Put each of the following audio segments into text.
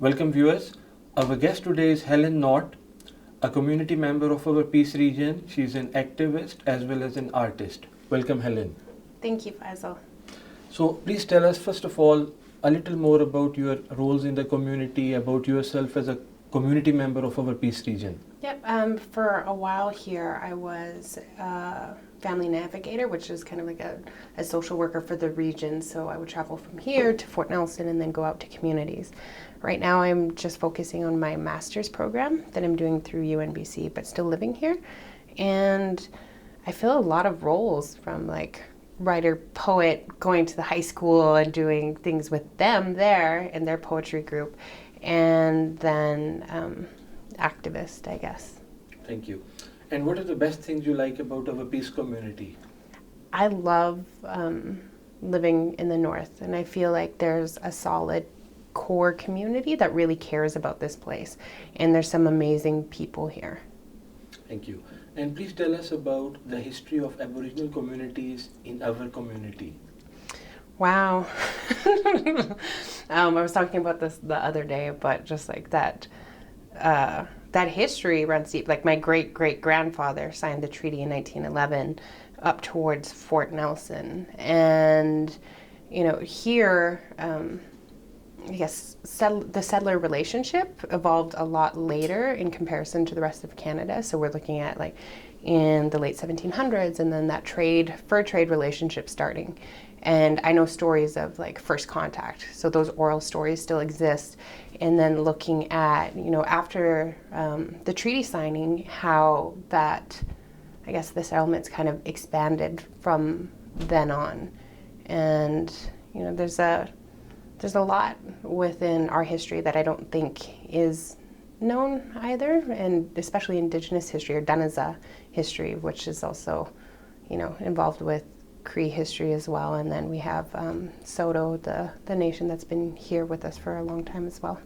Welcome viewers. Our guest today is Helen Knott, a community member of our Peace region. She's an activist as well as an artist. Welcome Helen. Thank you, Faisal. So please tell us first of all a little more about your roles in the community, about yourself as a community member of our Peace region. Yep, for a while here I was a family navigator, which is kind of like a social worker for the region. So I would travel from here to Fort Nelson and then go out to communities. Right now I'm just focusing on my master's program that I'm doing through UNBC, but still living here. And I feel a lot of roles from like writer, poet, going to the high school and doing things with them there in their poetry group, and then activist, I guess. Thank you. And what are the best things you like about our Peace community? I love living in the North, and I feel like there's a solid core community that really cares about this place, and there's some amazing people here. Thank you. And please tell us about the history of Aboriginal communities in our community. Wow. I was talking about this the other day, but just like that, that history runs deep. Like my great-great-grandfather signed the treaty in 1911 up towards Fort Nelson. And, you know, here, I guess the settler relationship evolved a lot later in comparison to the rest of Canada. So we're looking at like in the late 1700s, and then that fur trade relationship starting. And I know stories of like first contact. So those oral stories still exist. And then looking at, you know, after the treaty signing, how that, I guess the settlements kind of expanded from then on. And, you know, there's a lot within our history that I don't think is known either, and especially Indigenous history or Daneza history, which is also, you know, involved with Cree history as well. And then we have Soto, the nation that's been here with us for a long time as well.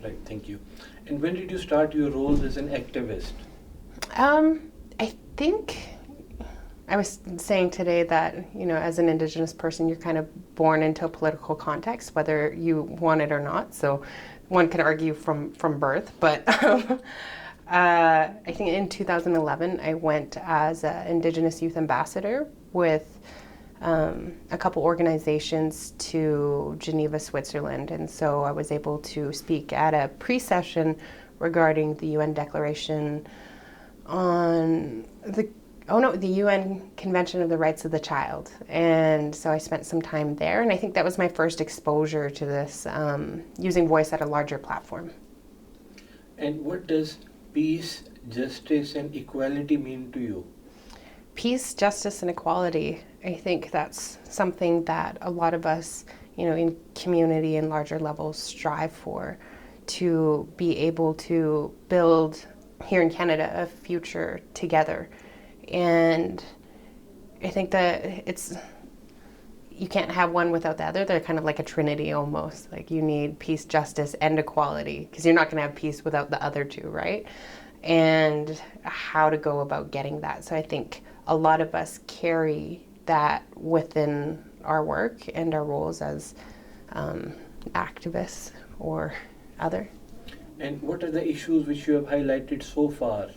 Right, thank you. And when did you start your role as an activist? I think I was saying today that, you know, as an Indigenous person, you're kind of born into a political context, whether you want it or not. So one could argue from birth, but I think in 2011, I went as an Indigenous youth ambassador with a couple organizations to Geneva, Switzerland. And so I was able to speak at a pre-session regarding the UN Declaration on the UN Convention of the Rights of the Child. And so I spent some time there, and I think that was my first exposure to this, using voice at a larger platform. And what does peace, justice, and equality mean to you? Peace, justice, and equality. I think that's something that a lot of us, you know, in community and larger levels strive for, to be able to build here in Canada a future together. And I think that you can't have one without the other. They're kind of like a trinity almost. Like you need peace, justice, and equality, because you're not going to have peace without the other two, right? And how to go about getting that. So I think a lot of us carry that within our work and our roles as activists or other. And what are the issues which you have highlighted so far?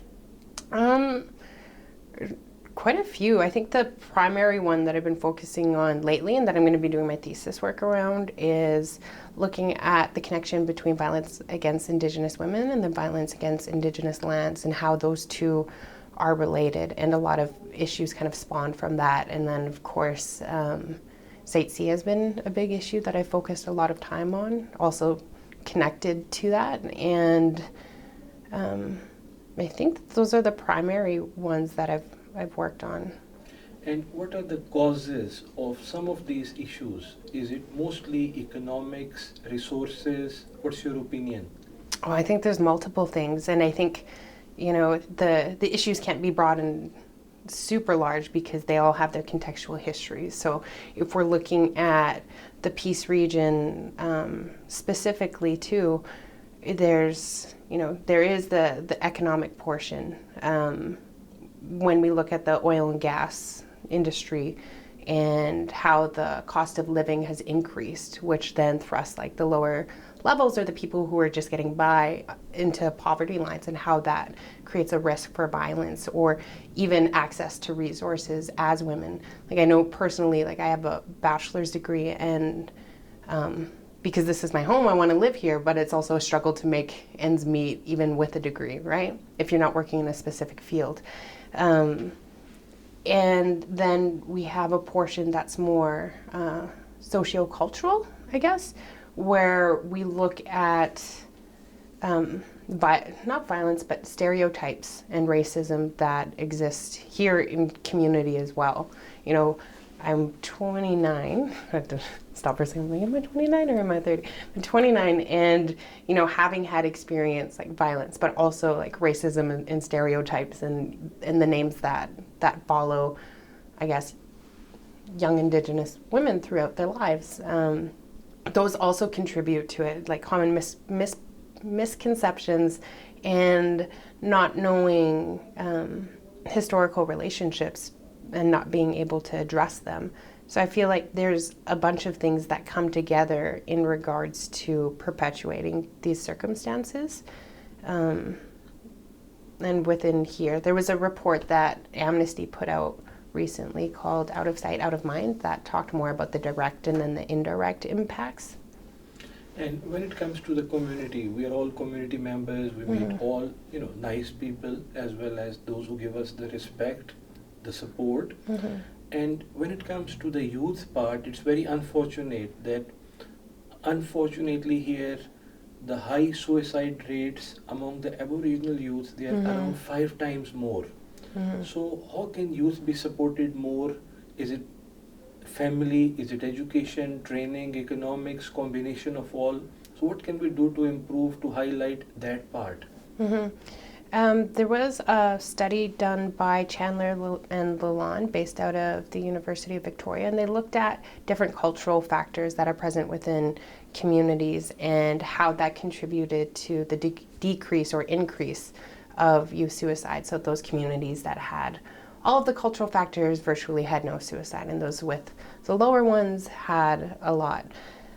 Quite a few. I think the primary one that I've been focusing on lately and that I'm going to be doing my thesis work around is looking at the connection between violence against Indigenous women and the violence against Indigenous lands, and how those two are related. And a lot of issues kind of spawn from that. And then, of course, Site C has been a big issue that I focused a lot of time on, also connected to that. And I think those are the primary ones that I've worked on. And what are the causes of some of these issues? Is it mostly economics, resources? What's your opinion? Oh, I think there's multiple things, and I think, you know, the issues can't be brought in super large because they all have their contextual histories. So if we're looking at the Peace region specifically too, there is the economic portion. When we look at the oil and gas industry and how the cost of living has increased, which then thrusts like the lower levels or the people who are just getting by into poverty lines, and how that creates a risk for violence or even access to resources as women. Like I know personally, like I have a bachelor's degree, and because this is my home, I want to live here, but it's also a struggle to make ends meet even with a degree, right? If you're not working in a specific field. And then we have a portion that's more sociocultural, I guess, where we look at not violence, but stereotypes and racism that exist here in community as well. You know, I'm 29. I have to stop for a second. Am I 29 or am I 30? I'm 29, and you know, having had experience like violence, but also like racism and stereotypes and the names that follow, I guess, young Indigenous women throughout their lives. Those also contribute to it, like common misconceptions and not knowing historical relationships and not being able to address them. So I feel like there's a bunch of things that come together in regards to perpetuating these circumstances. And within here, there was a report that Amnesty put out recently called Out of Sight, Out of Mind, that talked more about the direct and then the indirect impacts. And when it comes to the community, we are all community members. We meet all, nice people, as well as those who give us the respect, the support. And when it comes to the youth part, it's very unfortunate that, unfortunately here, the high suicide rates among the Aboriginal youth, they are around 5 times more. So how can youth be supported more? Is it family? Is it education, training, economics, combination of all? So what can we do to improve, to highlight that part? There was a study done by Chandler and Lalonde based out of the University of Victoria, and they looked at different cultural factors that are present within communities and how that contributed to the decrease or increase of youth suicide. So those communities that had all of the cultural factors virtually had no suicide, and those with the lower ones had a lot.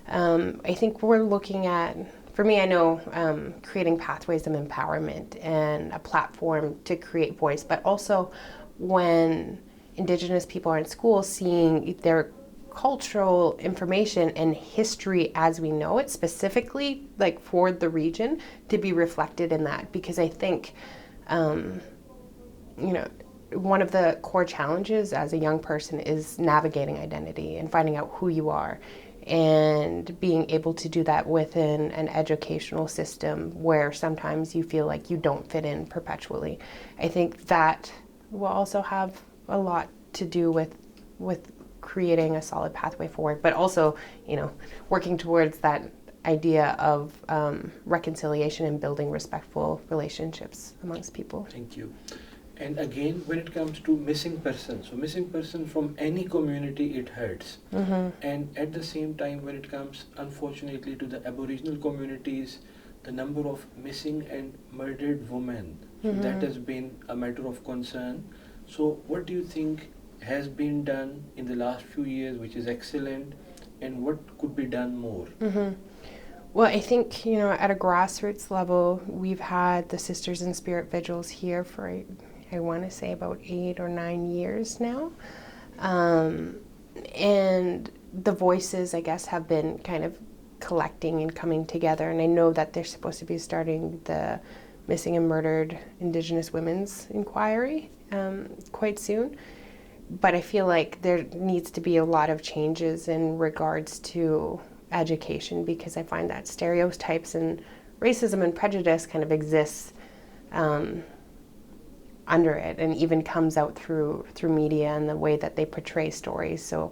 I think we're looking at, for me, I know creating pathways of empowerment and a platform to create voice, but also when Indigenous people are in school, seeing their cultural information and history as we know it, specifically like for the region, to be reflected in that. Because I think, one of the core challenges as a young person is navigating identity and finding out who you are, and being able to do that within an educational system where sometimes you feel like you don't fit in perpetually. I think that will also have a lot to do with creating a solid pathway forward, but also, working towards that idea of reconciliation and building respectful relationships amongst people. Thank you. And again, when it comes to missing persons, so missing person from any community, it hurts. And at the same time, when it comes, unfortunately, to the Aboriginal communities, the number of missing and murdered women, that has been a matter of concern. So what do you think has been done in the last few years, which is excellent, and what could be done more? Well, I think, at a grassroots level, we've had the Sisters in Spirit Vigils here for, I want to say, about 8 or 9 years now. And the voices, I guess, have been kind of collecting and coming together. And I know that they're supposed to be starting the Missing and Murdered Indigenous Women's Inquiry quite soon. But I feel like there needs to be a lot of changes in regards to education, because I find that stereotypes and racism and prejudice kind of exists under it, and even comes out through media and the way that they portray stories. So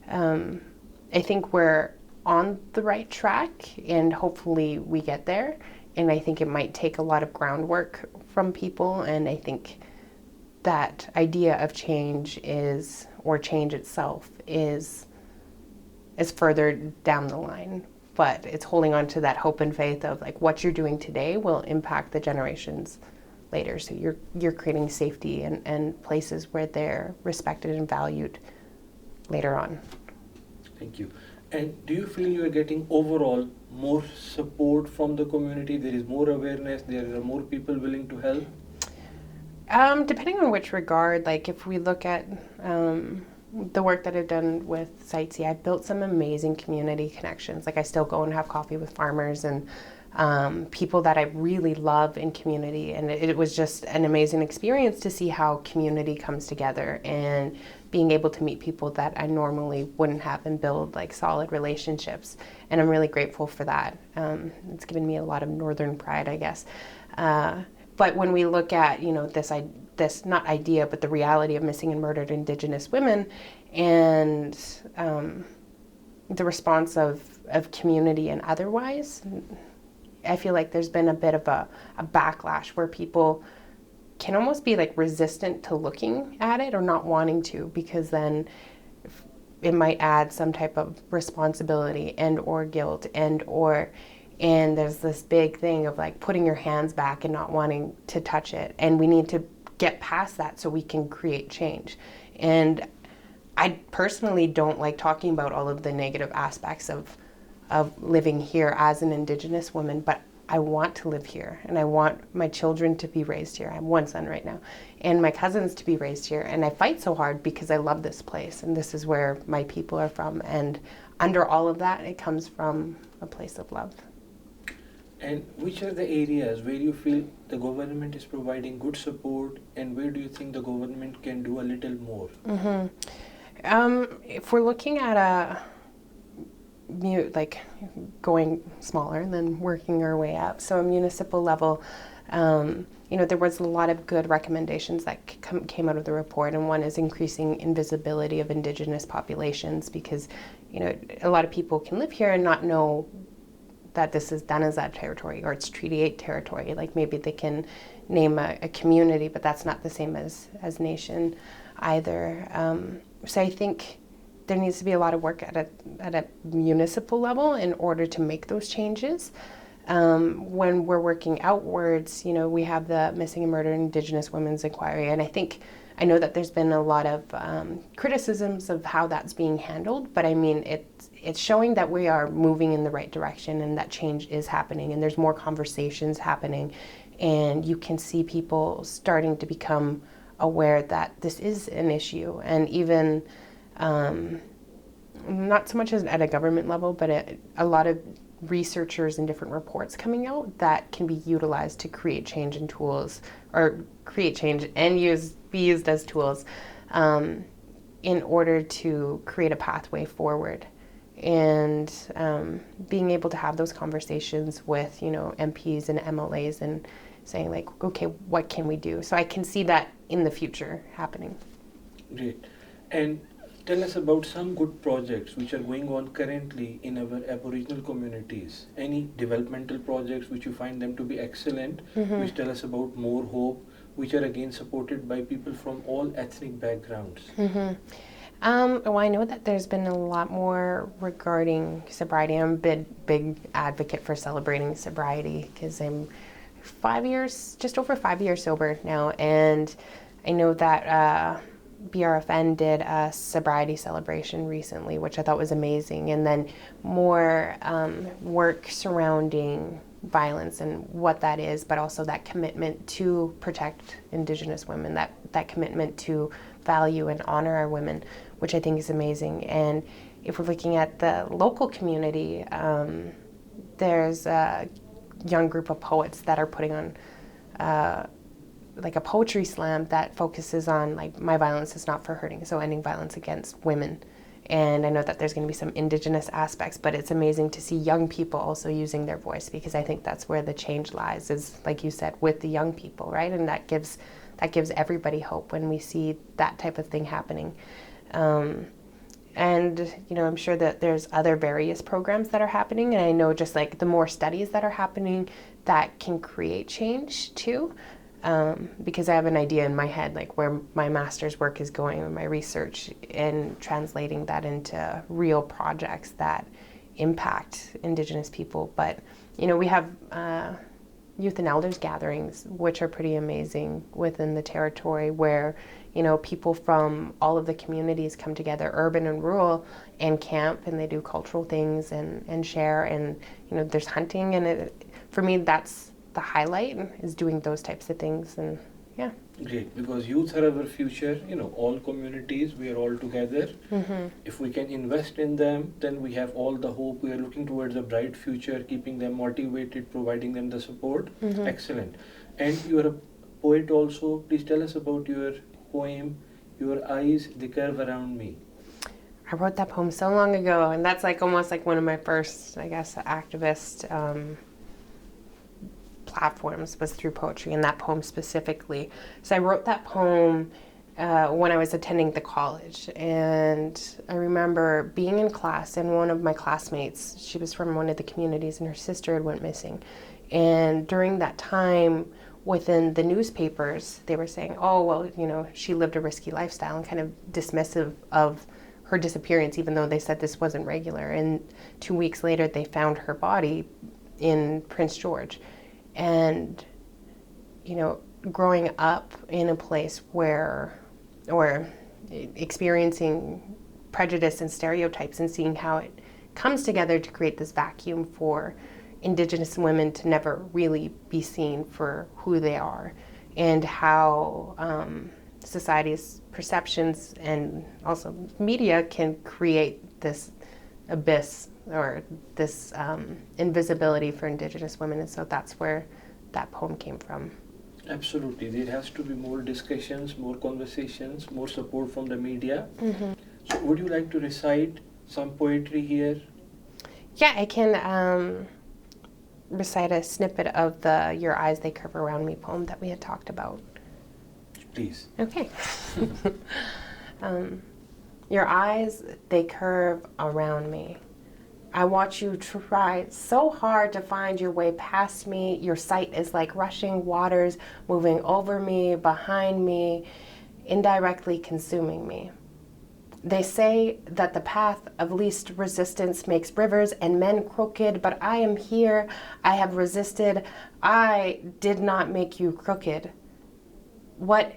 I think we're on the right track, and hopefully we get there. And I think it might take a lot of groundwork from people, and I think that idea of change change itself is further down the line. But it's holding on to that hope and faith of like what you're doing today will impact the generations later. So you're creating safety and places where they're respected and valued later on. Thank you. And do you feel you are getting overall more support from the community? There is more awareness, there are more people willing to help? Depending on which regard, like if we look at the work that I've done with Sightsee, I've built some amazing community connections. Like I still go and have coffee with farmers and people that I really love in community. And it was just an amazing experience to see how community comes together and being able to meet people that I normally wouldn't have and build like solid relationships. And I'm really grateful for that. It's given me a lot of northern pride, I guess. But when we look at, this not idea, but the reality of missing and murdered Indigenous women and the response of community and otherwise, I feel like there's been a bit of a backlash where people can almost be like resistant to looking at it or not wanting to, because then it might add some type of responsibility and or guilt and there's this big thing of like putting your hands back and not wanting to touch it. And we need to get past that so we can create change. And I personally don't like talking about all of the negative aspects of living here as an Indigenous woman, but I want to live here and I want my children to be raised here. I have one son right now and my cousins to be raised here. And I fight so hard because I love this place and this is where my people are from. And under all of that, it comes from a place of love. And which are the areas where you feel the government is providing good support and where do you think the government can do a little more? If we're looking at like going smaller and then working our way up, so a municipal level, there was a lot of good recommendations that came out of the report, and one is increasing invisibility of Indigenous populations because, a lot of people can live here and not know that this is done as that territory or it's Treaty 8 territory. Like maybe they can name a community, but that's not the same as nation either. So I think there needs to be a lot of work at a municipal level in order to make those changes. When we're working outwards, we have the Missing and Murdered Indigenous Women's Inquiry, and I know that there's been a lot of criticisms of how that's being handled, but I mean, it's showing that we are moving in the right direction and that change is happening and there's more conversations happening and you can see people starting to become aware that this is an issue, and even not so much as at a government level, but a lot of researchers and different reports coming out that can be utilized to create change and tools, or create change and be used as tools in order to create a pathway forward. And being able to have those conversations with, MPs and MLAs and saying like, okay, what can we do? So I can see that in the future happening. Great. And tell us about some good projects which are going on currently in our Aboriginal communities. Any developmental projects which you find them to be excellent, which tell us about more hope, which are again supported by people from all ethnic backgrounds. Well, I know that there's been a lot more regarding sobriety. I'm a big advocate for celebrating sobriety because I'm just over 5 years sober now, and I know that BRFN did a sobriety celebration recently, which I thought was amazing, and then more work surrounding violence and what that is, but also that commitment to protect Indigenous women, that commitment to value and honor our women, which I think is amazing. And if we're looking at the local community, there's a young group of poets that are putting on like a poetry slam that focuses on like my violence is not for hurting, so ending violence against women. And I know that there's going to be some Indigenous aspects, but it's amazing to see young people also using their voice, because I think that's where the change lies, is like you said, with the young people, right? And that gives everybody hope when we see that type of thing happening. And I'm sure that there's other various programs that are happening, and I know just like the more studies that are happening that can create change too. Because I have an idea in my head, like where my master's work is going and my research, and translating that into real projects that impact Indigenous people. But, we have youth and elders gatherings, which are pretty amazing within the territory, where people from all of the communities come together, urban and rural, and camp, and they do cultural things and share, and there's hunting, and for me that's the highlight, is doing those types of things. And yeah. Great, because youth are our future, all communities, we are all together. If we can invest in them, then we have all the hope. We are looking towards a bright future, keeping them motivated, providing them the support. Excellent. And you are a poet also. Please tell us about your poem, Your Eyes, They Curve Around Me. I wrote that poem so long ago, and that's like almost like one of my first, I guess, activist platforms was through poetry, and that poem specifically. So I wrote that poem when I was attending the college, and I remember being in class, and one of my classmates, she was from one of the communities, and her sister had went missing. And during that time, within the newspapers, they were saying, oh, well, she lived a risky lifestyle, and kind of dismissive of her disappearance, even though they said this wasn't regular. And 2 weeks later, they found her body in Prince George. And, growing up in a place or experiencing prejudice and stereotypes, and seeing how it comes together to create this vacuum for Indigenous women to never really be seen for who they are, and how society's perceptions and also media can create this abyss or this invisibility for Indigenous women. And so that's where that poem came from. Absolutely. There has to be more discussions, more conversations, more support from the media. So would you like to recite some poetry here? Yeah, I can recite a snippet of the Your Eyes, They Curve Around Me poem that we had talked about. Please. Okay. Your eyes, they curve around me. I watch you try so hard to find your way past me. Your sight is like rushing waters moving over me, behind me, indirectly consuming me. They say that the path of least resistance makes rivers and men crooked, but I am here. I have resisted. I did not make you crooked. What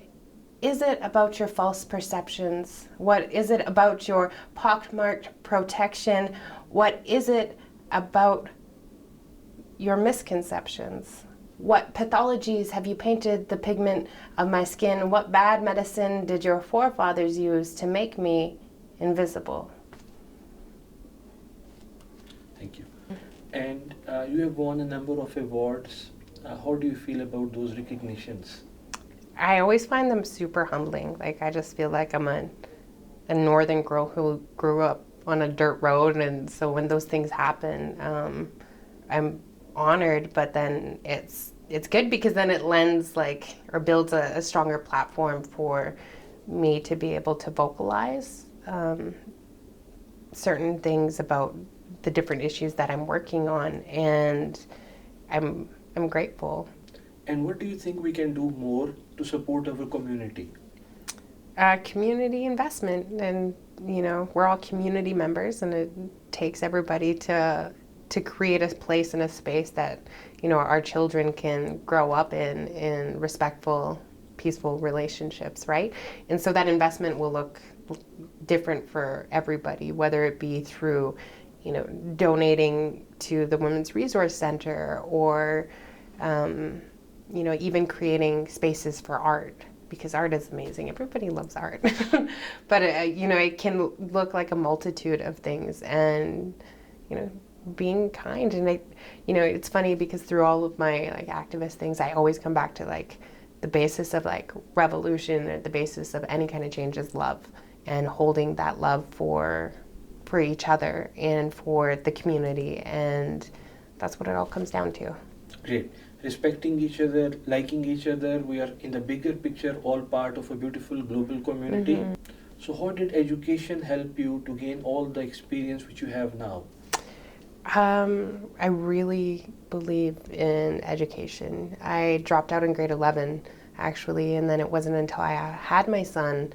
is it about your false perceptions? What is it about your pockmarked protection? What is it about your misconceptions? What pathologies have you painted the pigment of my skin? What bad medicine did your forefathers use to make me invisible? Thank you. And you have won a number of awards. How do you feel about those recognitions? I always find them super humbling. Like, I just feel like I'm a northern girl who grew up on a dirt road, and so when those things happen, I'm honored, but then it's good because then it lends or builds a stronger platform for me to be able to vocalize certain things about the different issues that I'm working on, and I'm grateful. And what do you think we can do more to support our community? Community investment, and we're all community members, and it takes everybody to create a place and a space that our children can grow up in respectful, peaceful relationships, right? And so that investment will look different for everybody, whether it be through donating to the Women's Resource Center, or even creating spaces for art, because art is amazing. Everybody loves art. But it can look like a multitude of things, and being kind. And it's funny because through all of my activist things, I always come back to the basis of revolution, or the basis of any kind of change, is love, and holding that love for each other and for the community, and that's what it all comes down to. Great. Respecting each other, liking each other, we are in the bigger picture all part of a beautiful global community. So how did education help you to gain all the experience which you have now? I really believe in education. I dropped out in grade 11, actually, and then it wasn't until I had my son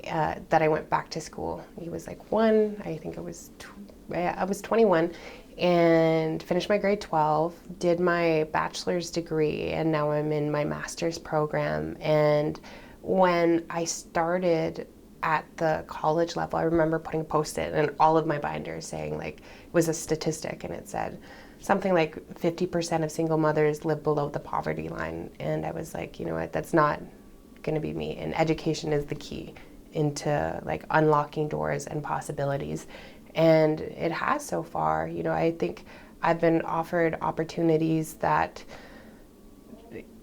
that I went back to school. He was 1, I think I was 21, and finished my grade 12, did my bachelor's degree, and now I'm in my master's program. And when I started at the college level, I remember putting a post-it in all of my binders saying, like, it was a statistic, and it said something like 50% of single mothers live below the poverty line. And I was like, you know what, that's not going to be me. And education is the key into like unlocking doors and possibilities. And it has so far. You know, I think I've been offered opportunities that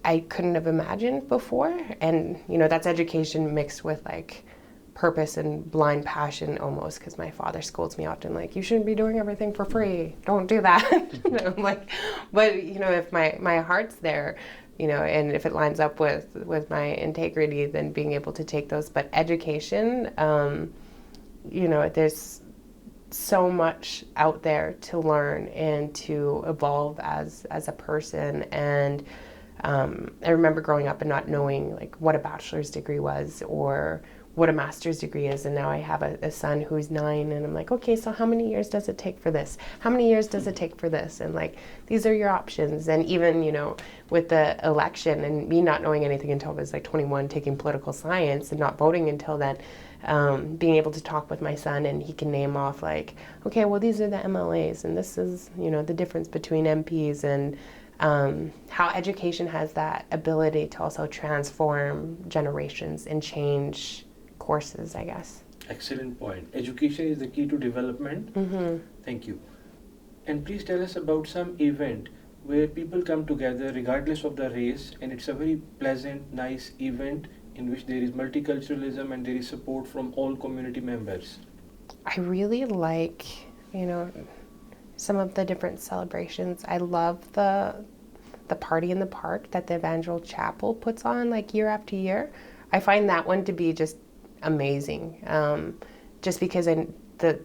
I couldn't have imagined before. And, you know, that's education mixed with like purpose and blind passion almost, because my father scolds me often, like, you shouldn't be doing everything for free. Don't do that. And I'm like, but, you know, if my heart's there, you know, and if it lines up with my integrity, then being able to take those. But education, you know, there's so much out there to learn and to evolve as a person. And I remember growing up and not knowing like what a bachelor's degree was or what a master's degree is, and now I have a son who's 9, and I'm like, okay, so how many years does it take for this? How many years does it take for this? And like, these are your options. And even, you know, with the election and me not knowing anything until I was like 21, taking political science and not voting until then, being able to talk with my son and he can name off like, okay, well, these are the MLAs and this is, you know, the difference between MPs, and how education has that ability to also transform generations and change courses, I guess. Excellent point. Education is the key to development. Thank you. And please tell us about some event where people come together regardless of the race, and it's a very pleasant, nice event in which there is multiculturalism and there is support from all community members. I really like, you know, some of the different celebrations. I love the party in the park that the Evangel Chapel puts on like year after year. I find that one to be just amazing, just because the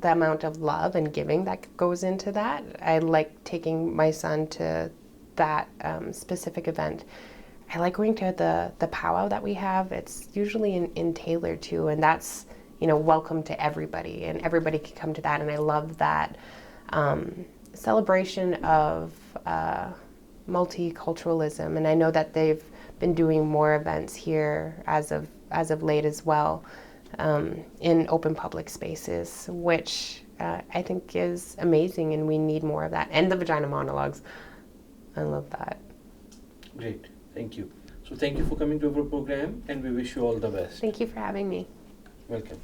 amount of love and giving that goes into that. I like taking my son to that specific event. I like going to the powwow that we have. It's usually in Taylor too, and that's, you know, welcome to everybody, and everybody can come to that. And I love that celebration of multiculturalism. And I know that they've been doing more events here as of late as well, in open public spaces, which I think is amazing, and we need more of that. And the vagina monologues, I love that. Great, thank you. So thank you for coming to our program, and we wish you all the best. Thank you for having me. Welcome.